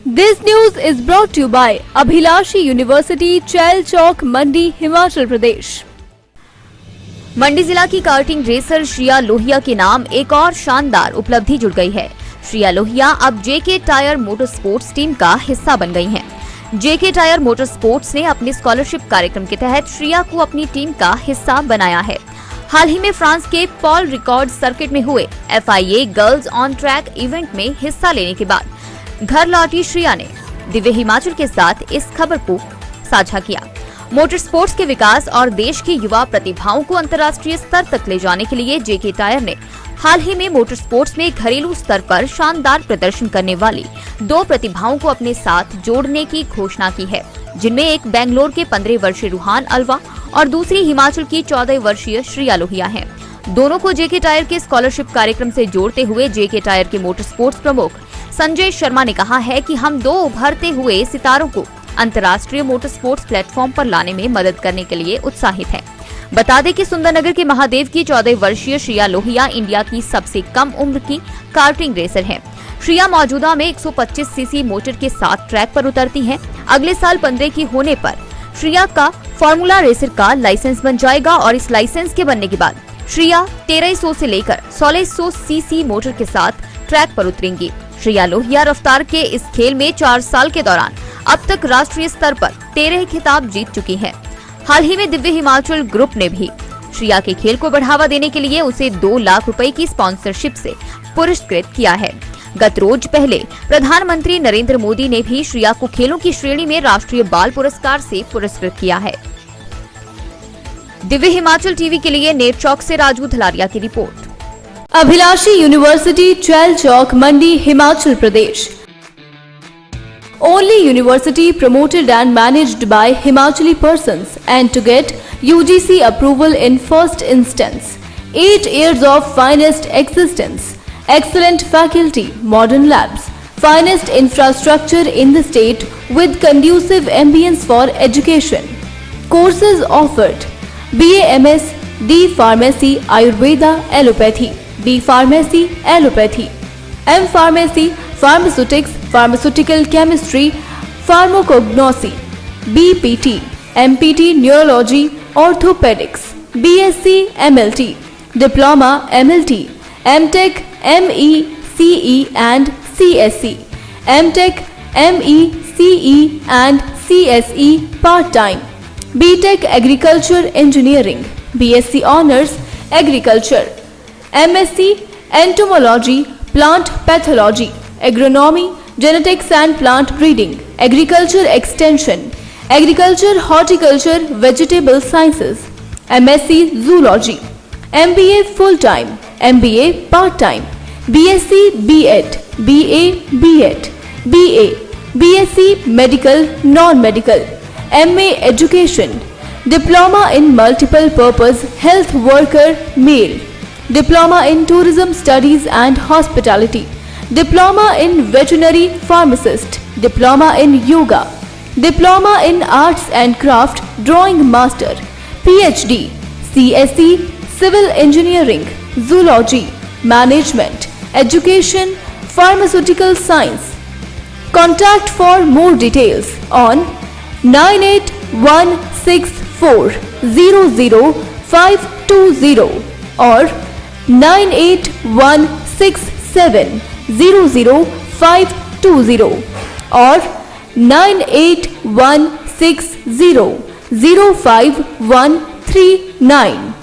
This news is brought to you by Abhilashi University, चैल चौक, मंडी, हिमाचल प्रदेश। मंडी जिला की karting racer Shriya Lohia के नाम एक और शानदार उपलब्धि जुड़ गई है। श्रिया लोहिया अब जेके टायर मोटर स्पोर्ट्स टीम का हिस्सा बन गई हैं। जेके टायर मोटर स्पोर्ट्स ने अपने स्कॉलरशिप कार्यक्रम के तहत श्रिया को अपनी टीम का हिस्सा बनाया है। हाल ही में फ्रांस के पॉल रिकॉर्ड सर्किट में हुए FIA girls on track event में हिस्सा लेने के बाद घर लौटी श्रिया ने दिव्य हिमाचल के साथ इस खबर को साझा किया। मोटर स्पोर्ट्स के विकास और देश की युवा प्रतिभाओं को अंतर्राष्ट्रीय स्तर तक ले जाने के लिए जेके टायर ने हाल ही में मोटर स्पोर्ट्स में घरेलू स्तर पर शानदार प्रदर्शन करने वाली 2 प्रतिभाओं को अपने साथ जोड़ने की घोषणा की है, जिनमें एक बेंगलोर के 15 वर्षीय रूहान अल्वा और दूसरी हिमाचल की 14 वर्षीय श्रिया लोहिया है। दोनों को जेके टायर के स्कॉलरशिप कार्यक्रम से जोड़ते हुए जेके टायर के मोटर स्पोर्ट्स प्रमुख संजय शर्मा ने कहा है कि हम 2 उभरते हुए सितारों को अंतर्राष्ट्रीय मोटर स्पोर्ट्स प्लेटफॉर्म पर लाने में मदद करने के लिए उत्साहित हैं। बता दें कि सुंदरनगर के महादेव की 14 वर्षीय श्रिया लोहिया इंडिया की सबसे कम उम्र की कार्टिंग रेसर है। श्रिया मौजूदा में 125 सीसी मोटर के साथ ट्रैक पर उतरती हैं। अगले साल 15 की होने पर श्रिया का फार्मूला रेसर का लाइसेंस बन जाएगा और इस लाइसेंस के बनने के बाद श्रिया 1300 से लेकर 1600 सीसी मोटर के साथ ट्रैक पर उतरेंगी। श्रिया लोहिया रफ्तार के इस खेल में 4 साल के दौरान अब तक राष्ट्रीय स्तर पर 13 खिताब जीत चुकी है। हाल ही में दिव्य हिमाचल ग्रुप ने भी श्रिया के खेल को बढ़ावा देने के लिए उसे 2 लाख रुपए की स्पॉन्सरशिप से पुरस्कृत किया है। गत रोज पहले प्रधानमंत्री नरेंद्र मोदी ने भी श्रिया को खेलों की श्रेणी में राष्ट्रीय बाल पुरस्कार से पुरस्कृत किया है। दिव्य हिमाचल टीवी के लिए नेर चौक से राजू धलारिया की report. अभिलाषी university, Chail Chowk, Mandi, Himachal Pradesh. Only university promoted and managed by Himachali persons and to get UGC approval in first instance. 8 years of finest existence, excellent faculty, modern labs, finest infrastructure in the state with conducive ambience for education. Courses offered: BA MS, D Pharmacy, Ayurveda, Allopathy, B Pharmacy, Allopathy, M Pharmacy, Pharmaceutics, Pharmaceutical Chemistry, Pharmacognosy, BPT, MPT, Neurology, Orthopedics, BSc, MLT, Diploma, MLT, MTech, ME, CE and CSE, MTech, ME, CE and CSE part-time, BTech Agriculture Engineering, BSc Honours Agriculture, MSc Entomology, Plant Pathology, Agronomy, Genetics and Plant Breeding, Agriculture Extension, Agriculture, Horticulture, Vegetable Sciences, MSc Zoology, MBA full-time, MBA part-time, BSc B.Ed, BA B.Ed, BA, BSc Medical, Non-Medical, MA Education, Diploma in Multiple Purpose Health Worker Male, Diploma in Tourism Studies and Hospitality, Diploma in Veterinary Pharmacist, Diploma in Yoga, Diploma in Arts and Craft Drawing Master, PhD, CSE, Civil Engineering, Zoology, Management, Education, Pharmaceutical Science. Contact for more details on 9816400520 or 9816700520 or 9816005139.